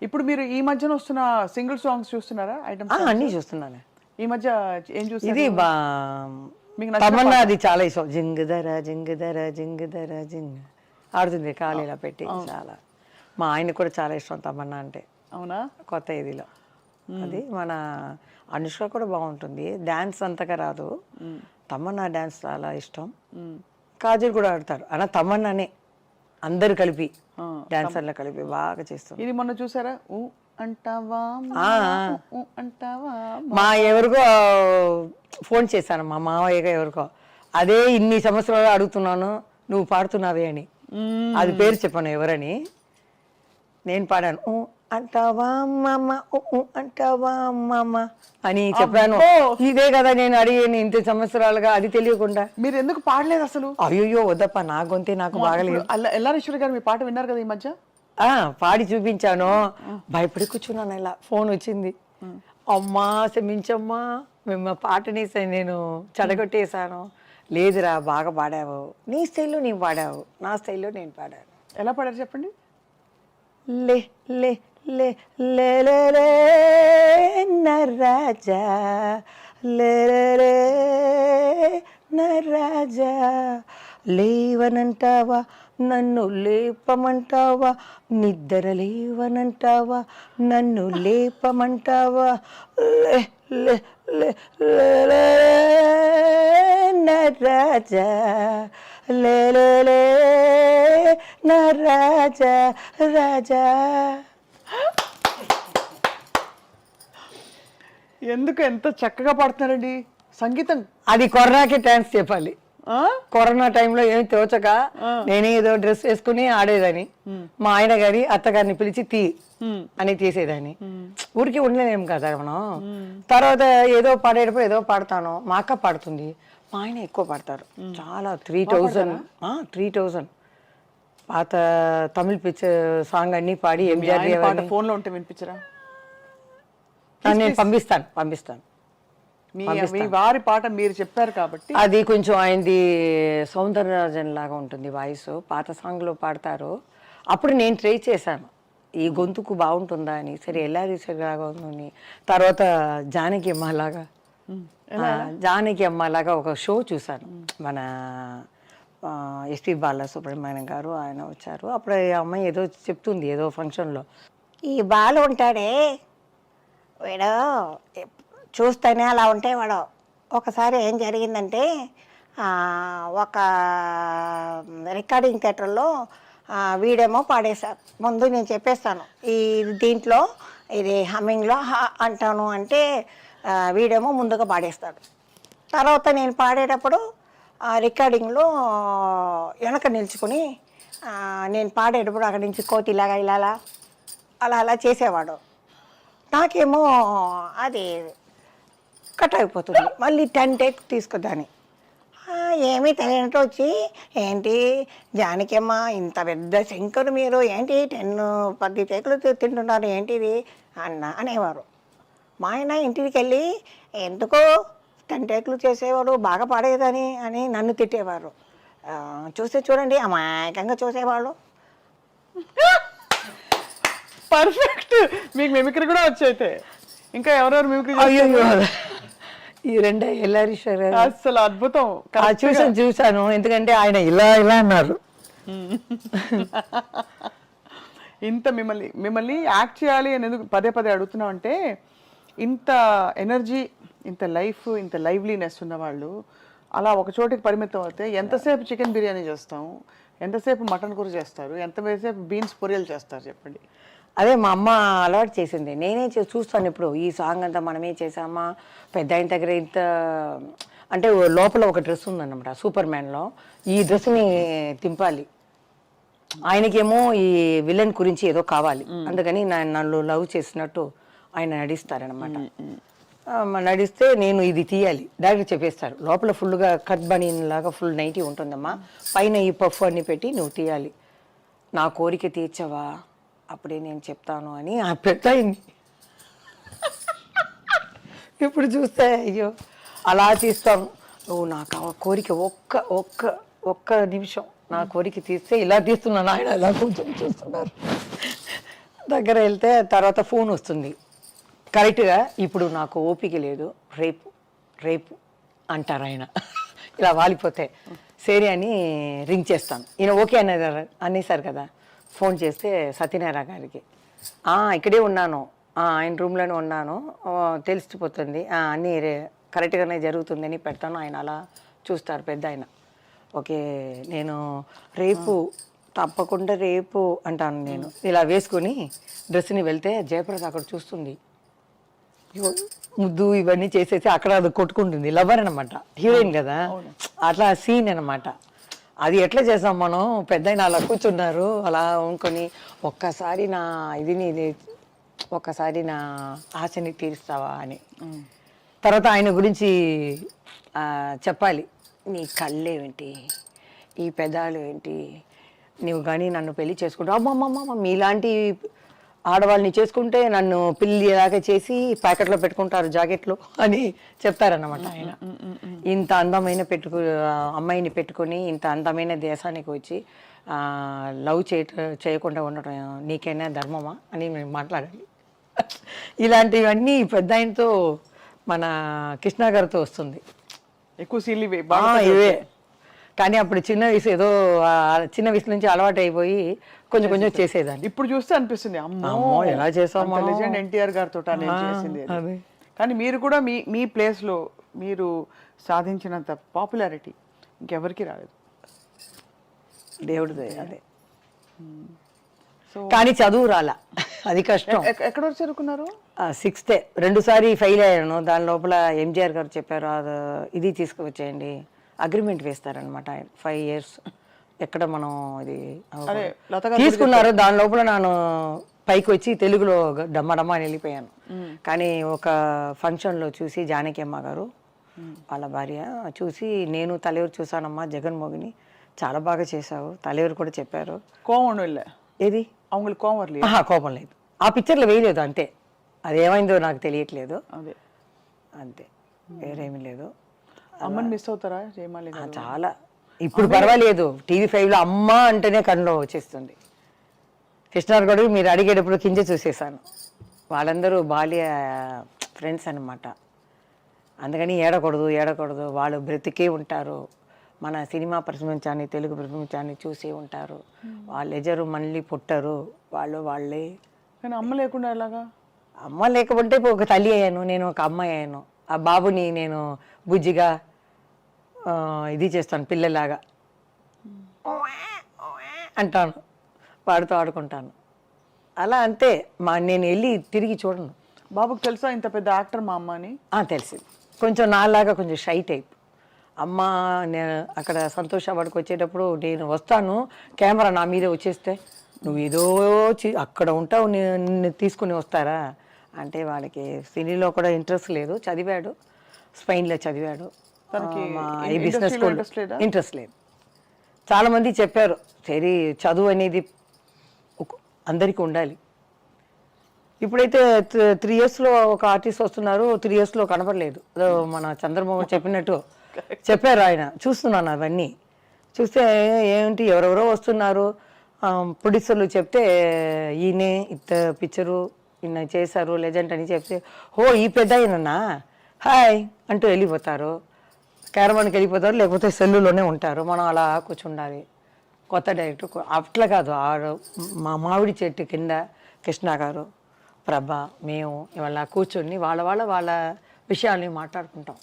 ఇప్పుడు మీరు ఈ మధ్యన వస్తున్న సింగిల్ సాంగ్స్ చూస్తున్నారా? ఐటమ్ అన్నీ చూస్తున్నాను. ఈ మధ్య ఏం చూస్తారు? ఇది మీకు నచ్చిన తమన్నా అది చాలా ఇష్టం. జింగుదర జింగుదర జింగుదర జింగ్ ఆడుతుంది కాలు ఇలా పెట్టి. చాలా మా ఆయన కూడా చాలా ఇష్టం తమన్నా అంటే. అవునా? కొత్త ఇదిలో అది మన అనుష్క కూడా బాగుంటుంది. డ్యాన్స్ అంతగా రాదు, తమన్నా డ్యాన్స్ చాలా ఇష్టం. కాజల్ కూడా ఆడతారు అలా తమన్నానే అందరు కలిపి డాన్సర్లు కలిపి బాగా చేస్తారు. ఇది మొన్న చూసారా? ఊ అంటావా ఊ అంటావా. మా ఎవరికో ఫోన్ చేశాను, మా మావయ్యగా ఎవరికో, అదే ఇన్ని సంవత్సరాలు అడుగుతున్నాను నువ్వు పాడుతున్నావే అని. అది పేరు చెప్పాను ఎవరని. నేను పాడాను ఊ అంటావా మామ ఊ అంటావా మామ అని చెప్పాను. ఇదే కదా నేను అడిగాను ఇంత సంవత్సరాలుగా, అది తెలియకుండా. మీరు ఎందుకు పాడలేదు అసలు? అయ్యో వద్దప్ప, నా గొంతే నాకు బాగలేదు. ఎల్లారేశ్వరి గారు మీ పాట విన్నారు కదా ఈ మధ్య? పాడి చూపించాను, భయపడి కూర్చున్నాను. ఇలా ఫోన్ వచ్చింది, అమ్మా క్షమించమ్మా మేము పాటని నేను చెడగొట్టేశాను. లేదురా బాగా పాడావు, నీ స్టైల్లో నీవు పాడావు, నా స్టైల్లో నేను పాడాను. ఎలా పాడారు చెప్పండి? లే లే లే లే లే లే నరాజా లే లే నరాజా, లేవనంటావా నన్ను లేపమంటావా, నిద్ర లేవనంటావా నన్ను లేపమంటావా, లే లే లే లే నరాజా లే లే లే నరాజా రాజా. ఎందుకు ఎంత చక్కగా పాడుతున్నారండి సంగీతం? అది కరోనాకి డాన్స్ చెప్పాలి. కరోనా టైంలో ఏమి తోచక నేనే ఏదో డ్రెస్ వేసుకుని ఆడేదాన్ని. మా ఆయన గారి అత్తగారిని పిలిచి అని తీసేదాన్ని. ఊరికి ఉండలేం కదా మనం. తర్వాత ఏదో పాడేటప్పుడు ఏదో పాడతాను, మా అక్క పాడుతుంది, మా ఆయన ఎక్కువ పాడతారు. చాలా 3000 పాత తమిళ్ పిక్చర్ సాంగ్ అన్ని పాడి ఎంజిఆర్ ఫోన్ లో ఉంటే వినిపించరా? నేను పంపిస్తాను. మీ వారి పాట మీరు చెప్పారు కాబట్టి అది కొంచెం ఆయనది సౌందరరాజన్ లాగా ఉంటుంది వాయిస్. పాత సాంగ్లో పాడతారు. అప్పుడు నేను ట్రై చేశాను ఈ గొంతుకు బాగుంటుందా అని. సరే ఎల్లారీశ్వరి లాగా ఉందని. తర్వాత జానకి అమ్మ లాగా ఒక షో చూశాను. మన ఎస్పి బాలసుబ్రహ్మణ్యం గారు ఆయన వచ్చారు. అప్పుడు ఆ అమ్మాయి ఏదో చెప్తుంది ఏదో ఫంక్షన్లో, ఈ బాలు ఉంటాడే వీడు చూస్తేనే అలా ఉంటే వాడు. ఒకసారి ఏం జరిగిందంటే ఒక రికార్డింగ్ థియేటర్లో వీడేమో పాడేశారు. ముందు నేను చెప్పేస్తాను, ఈ దీంట్లో ఇది హమ్మింగ్లో అంటాను అంటే వీడేమో ముందుగా పాడేస్తాడు. తర్వాత నేను పాడేటప్పుడు రికార్డింగ్లో వెనక నిల్చుకొని నేను పాడేటప్పుడు అక్కడి నుంచి కోతిలాగా ఇలా అలా చేసేవాడు. నాకేమో అది కట్ అయిపోతుంది. మళ్ళీ 10 టేక్ తీసుకుందాన్ని. ఏమీ తెలియనట్టు వచ్చి, ఏంటి జానకమ్మ ఇంత పెద్ద శంకరు మీరు ఏంటి 10 టేకులు తింటున్నారు ఏంటిది అనేవారు. మా ఆయన ఇంటికి వెళ్ళి ఎందుకో 10 టేకులు చేసేవాడు బాగా పాడేదని అని నన్ను తిట్టేవారు. చూడండి అమాయకంగా చూసేవాళ్ళు. పర్ఫెక్ట్. మీకు మిమిక్రీ కూడా వచ్చైతే ఇంకా ఎవరెవరు మిమిక్రీ? ఈ రెండే ఎల్లారీశ్వరి అసలు అద్భుతం. చూశాను ఎందుకంటే ఆయన ఇలా అన్నారు. ఇంత మిమ్మల్ని యాక్ట్ చేయాలి అని ఎందుకు పదే అడుగుతున్నాం అంటే, ఇంత ఎనర్జీ, ఇంత లైఫ్, ఇంత లైవ్లీనెస్ ఉన్న వాళ్ళు అలా ఒక చోటికి పరిమితం అవుతే ఎంతసేపు చికెన్ బిర్యానీ చేస్తాము, ఎంతసేపు మటన్ కూర చేస్తారు, ఎంతసేపు బీన్స్ పొరియలు చేస్తారు చెప్పండి. అదే మా అమ్మ అలవాటు చేసింది. నేనే చూస్తాను ఇప్పుడు ఈ సాంగ్ అంతా మనమే చేసామా, పెద్ద ఆయన దగ్గర ఇంత అంటే లోపల ఒక డ్రెస్ ఉందన్నమాట సూపర్ మ్యాన్లో, ఈ డ్రెస్ని తింపాలి. ఆయనకేమో ఈ విలన్ గురించి ఏదో కావాలి, అందుకని నన్ను లవ్ చేసినట్టు ఆయన నడిస్తారనమాట. నడిస్తే నేను ఇది తీయాలి, డైరెక్ట్ చెప్పేస్తారు. లోపల ఫుల్గా కట్ బనీన్ లాగా ఫుల్ నైటీ ఉంటుందమ్మా, పైన ఈ పఫ్ అన్ని పెట్టి నువ్వు తీయాలి, నా కోరిక తీర్చవా అప్పుడే నేను చెప్తాను అని పెట్టయింది. ఇప్పుడు చూస్తే అయ్యో అలా తీస్తాను, నువ్వు నాకు కోరిక ఒక్క నిమిషం నా కోరిక తీస్తే ఇలా తీస్తున్నాను. ఆయన ఇలా కొంచెం చూస్తున్నారు. దగ్గర వెళ్తే తర్వాత ఫోన్ వస్తుంది కరెక్ట్గా, ఇప్పుడు నాకు ఓపిక లేదు, రేపు రేపు అంటారు ఆయన. ఇలా వాలిపోతే సరే అని రింగ్ చేస్తాను. ఈయన ఓకే అనేసారు కదా. ఫోన్ చేస్తే సత్యనారాయణ గారికి, ఇక్కడే ఉన్నాను, ఆయన రూమ్లోనే ఉన్నాను, తెలిసిపోతుంది, అన్నీ కరెక్ట్గానే జరుగుతుందని పెడతాను. ఆయన అలా చూస్తారు పెద్ద ఆయన. ఓకే, నేను రేపు తప్పకుండా రేపు అంటాను. నేను ఇలా వేసుకొని డ్రెస్ని వెళ్తే జయప్రద అక్కడ చూస్తుంది, ముద్దు ఇవన్నీ చేసేసి అక్కడ అది కొట్టుకుంటుంది. లవర్ అనమాట, హీరోయిన్ కదా, అట్లా సీన్ అనమాట. అది ఎట్లా చేసాం మనం, పెద్ద అలా కూర్చున్నారు, అలా అనుకొని ఒక్కసారి నా ఒక్కసారి నా ఆశని తీరుస్తావా అని. తర్వాత ఆయన గురించి చెప్పాలి, నీ కళ్ళేంటి, ఈ పెదాలు ఏంటి, నువ్వు కానీ నన్ను పెళ్లి చేసుకుంటావు, అమ్మమ్మమ్మ మీలాంటి ఆడవాళ్ళని చేసుకుంటే నన్ను పిల్లిలాగా చేసి ప్యాకెట్లో పెట్టుకుంటారు జాకెట్లు అని చెప్తారన్నమాట ఆయన. ఇంత అందమైన అమ్మాయిని పెట్టుకొని ఇంత అందమైన దేశానికి వచ్చి లవ్ చేయకుండా ఉండటం నీకైనా ధర్మమా అని మేము మాట్లాడాలి. ఇలాంటివన్నీ పెద్ద ఆయనతో మన కృష్ణ గారితో వస్తుంది ఎక్కువ సీన్లు ఇవే. కానీ అప్పుడు చిన్న వయసు, ఏదో చిన్న వయసు నుంచి అలవాటు అయిపోయి కొంచెం కొంచెం చేసేదాన్ని. ఇప్పుడు చూస్తే అనిపిస్తుంది, అమ్మో ఎలా చేసాము, లెజెండ్ ఎన్టీఆర్ గారితో చేసింది. కానీ మీరు కూడా మీ ప్లేస్ లో మీరు సాధించినంత పాపులారిటీ ఇంకెవరికి రాలేదు, దేవుడిదే. అదే, కానీ చదువు రాలా, అది కష్టం. ఎక్కడ వరకు చదువుకున్నారు? 6th 2 సారి ఫెయిల్ అయ్యాను. దాని లోపల ఎంజిఆర్ గారు చెప్పారు, ఇది తీసుకువచ్చేయండి, అగ్రిమెంట్ వేస్తారనమాట 5 years. ఎక్కడ మనం ఇది తీసుకున్నారు. దాని లోపల నేను పైకి వచ్చి తెలుగులో డమ్మడమ్మ అని వెళ్ళిపోయాను. కానీ ఒక ఫంక్షన్లో చూసి జానకి అమ్మ గారు వాళ్ళ భార్య చూసి, నేను తలెవరు చూసానమ్మా జగన్మోహిని, చాలా బాగా చేశావు, తలెవరు కూడా చెప్పారు. కోవం ఏది అవங்களுக்கு కోవం కోపం లేదు, ఆ పిక్చర్లో వేయలేదు, అంతే. అది ఏమైందో నాకు తెలియట్లేదు, అదే అంతే, వేరేమీ లేదు. అమ్మని మిస్ అవుతారా జయమాలి? చాలా. ఇప్పుడు పర్వాలేదు, TV5లో అమ్మ అంటేనే కన్నులో వచ్చేస్తుంది. కృష్ణార్ గడు మీరు అడిగేటప్పుడు కింద చూసేసాను. వాళ్ళందరూ బాల్య ఫ్రెండ్స్ అనమాట. అందుకని ఏడకూడదు, వాళ్ళు బ్రతికే ఉంటారు. మన సినిమా ప్రపంచాన్ని, తెలుగు ప్రపంచాన్ని చూసి ఉంటారు. వాళ్ళు ఎజరు మళ్ళీ పుట్టరు, వాళ్ళే. కానీ అమ్మ లేకుండా ఎలాగా? అమ్మ లేకపోతే ఒక తల్లి అయ్యాను, నేను ఒక అమ్మాయి అయ్యాను. ఆ బాబుని నేను బుజ్జిగా ఇది చేస్తాను, పిల్లలాగా అంటాను, వాడితో ఆడుకుంటాను. అలా అంతే. నేను వెళ్ళి తిరిగి చూడను. బాబుకి తెలుసా ఇంత పెద్ద యాక్టర్ మా అమ్మ అని? తెలిసింది. కొంచెం నాలాగా కొంచెం షై టైప్. అమ్మ నేను అక్కడ సంతోష వాడికి వచ్చేటప్పుడు నేను వస్తాను, కెమెరా నా మీదే వచ్చేస్తే నువ్వు ఏదో అక్కడ ఉంటావు, నిన్ను తీసుకుని వస్తారా అంటే, వాడికి సినీలో కూడా ఇంట్రెస్ట్ లేదు. చదివాడు, స్పెయిన్లో చదివాడు, ఈ బిజినెస్ ఇంట్రెస్ట్ లేదు. చాలామంది చెప్పారు, సరే చదువు అనేది అందరికీ ఉండాలి. ఇప్పుడైతే 3 yearsలో ఒక ఆర్టిస్ట్ వస్తున్నారు, 3 yearsలో కనపడలేదు. మన చంద్రబాబు చెప్పినట్టు చెప్పారు ఆయన. చూస్తున్నాను అవన్నీ. చూస్తే ఏంటి ఎవరెవరో వస్తున్నారు, ప్రొడ్యూసర్లు చెప్తే ఈయనే ఇంత పిక్చరు ఈయన చేశారు లెజెండ్ అని చెప్తే, ఈ పెద్ద ఆయనన్నా హాయ్ అంటూ వెళ్ళిపోతారు, క్యారవాన్కి వెళ్ళిపోతారు, లేకపోతే సెల్లులోనే ఉంటారు. మనం అలా కూర్చుండాలి. కొత్త డైరెక్టర్ అట్లా కాదు, మా మామిడి చెట్టు కింద కృష్ణ గారు, ప్రభ, మేము ఇవాళ కూర్చొని వాళ్ళ విషయాల్ని మాట్లాడుకుంటాం.